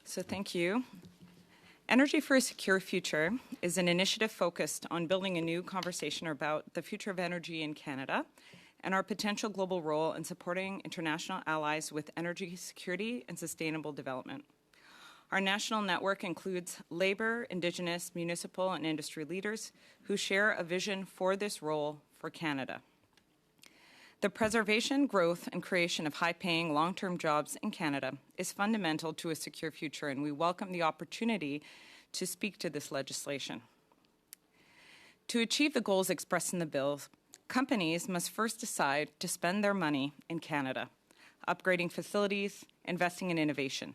Thank you. Energy for a Secure Future is an initiative focused on building a new conversation about the future of energy in Canada and our potential global role in supporting international allies with energy security and sustainable development. Our national network includes Labour, Indigenous, municipal, and industry leaders who share a vision for this role for Canada. The preservation, growth, and creation of high-paying, long-term jobs in Canada is fundamental to a secure future, and we welcome the opportunity to speak to this legislation. To achieve the goals expressed in the bill, companies must first decide to spend their money in Canada, upgrading facilities, investing in innovation.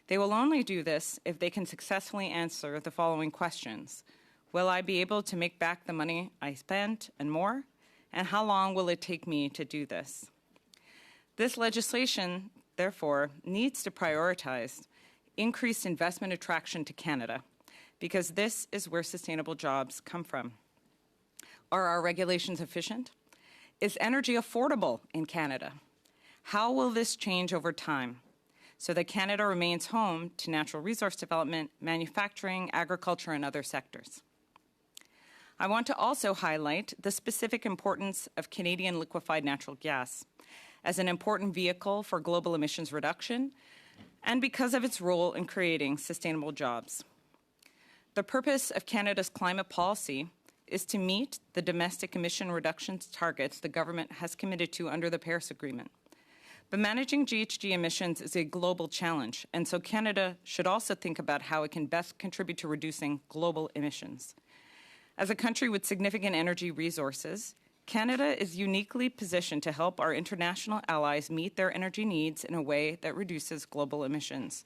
They will only do this if they can successfully answer the following questions. Will I be able to make back the money I spent and more? And how long will it take me to do this? This legislation, therefore, needs to prioritize increased investment attraction to Canada, because this is where sustainable jobs come from. Are our regulations efficient? Is energy affordable in Canada? How will this change over time so that Canada remains home to natural resource development, manufacturing, agriculture, and other sectors? I want to also highlight the specific importance of Canadian liquefied natural gas as an important vehicle for global emissions reduction and because of its role in creating sustainable jobs. The purpose of Canada's climate policy is to meet the domestic emission reductions targets the government has committed to under the Paris Agreement. But managing GHG emissions is a global challenge, and so Canada should also think about how it can best contribute to reducing global emissions. As a country with significant energy resources, Canada is uniquely positioned to help our international allies meet their energy needs in a way that reduces global emissions.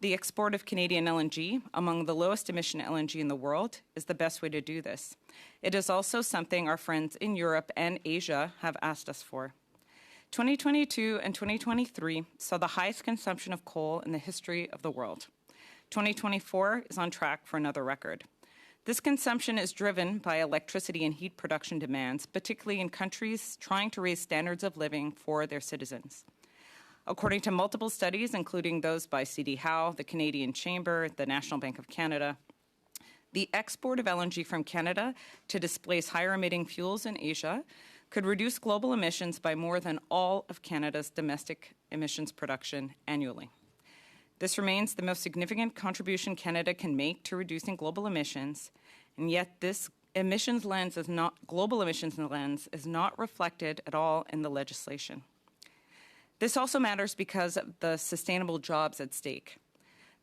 The export of Canadian LNG, among the lowest emission LNG in the world, is the best way to do this. It is also something our friends in Europe and Asia have asked us for. 2022 and 2023 saw the highest consumption of coal in the history of the world. 2024 is on track for another record. This consumption is driven by electricity and heat production demands, particularly in countries trying to raise standards of living for their citizens. According to multiple studies, including those by C.D. Howe, the Canadian Chamber, the National Bank of Canada, the export of LNG from Canada to displace higher-emitting fuels in Asia could reduce global emissions by more than all of Canada's domestic emissions production annually. This remains the most significant contribution Canada can make to reducing global emissions, and yet this global emissions lens is not reflected at all in the legislation. This also matters because of the sustainable jobs at stake.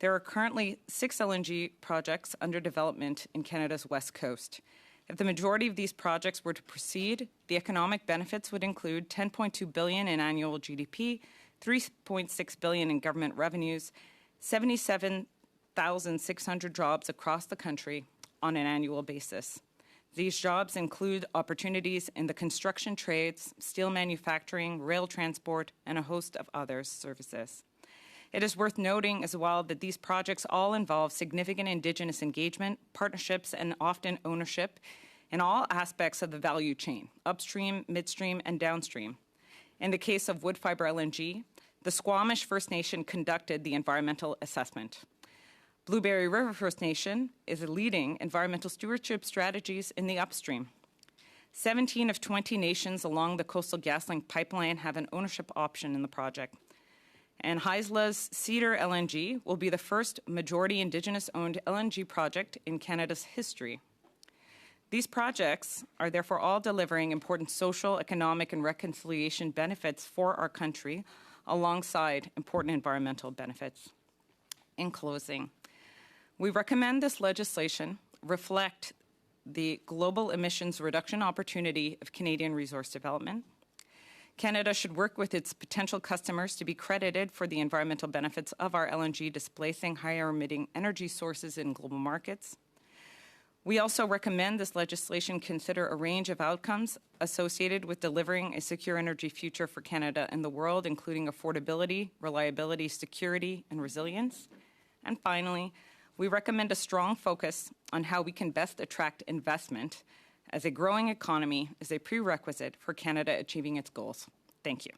There are currently 6 LNG projects under development in Canada's west coast. If the majority of these projects were to proceed, the economic benefits would include $10.2 billion in annual GDP, $3.6 billion in government revenues, 77,600 jobs across the country on an annual basis. These jobs include opportunities in the construction trades, steel manufacturing, rail transport, and a host of other services. It is worth noting as well that these projects all involve significant Indigenous engagement, partnerships, and often ownership in all aspects of the value chain, upstream, midstream, and downstream. In the case of wood fiber LNG, the Squamish First Nation conducted the environmental assessment. Blueberry River First Nation is leading environmental stewardship strategies in the upstream. 17 of 20 nations along the Coastal GasLink pipeline have an ownership option in the project. And Haisla's Cedar LNG will be the first majority Indigenous-owned LNG project in Canada's history. These projects are therefore all delivering important social, economic, and reconciliation benefits for our country, alongside important environmental benefits. In closing, we recommend this legislation reflect the global emissions reduction opportunity of Canadian resource development. Canada should work with its potential customers to be credited for the environmental benefits of our LNG displacing higher emitting energy sources in global markets. We also recommend this legislation consider a range of outcomes associated with delivering a secure energy future for Canada and the world, including affordability, reliability, security, and resilience. And finally, we recommend a strong focus on how we can best attract investment as a growing economy is a prerequisite for Canada achieving its goals. Thank you.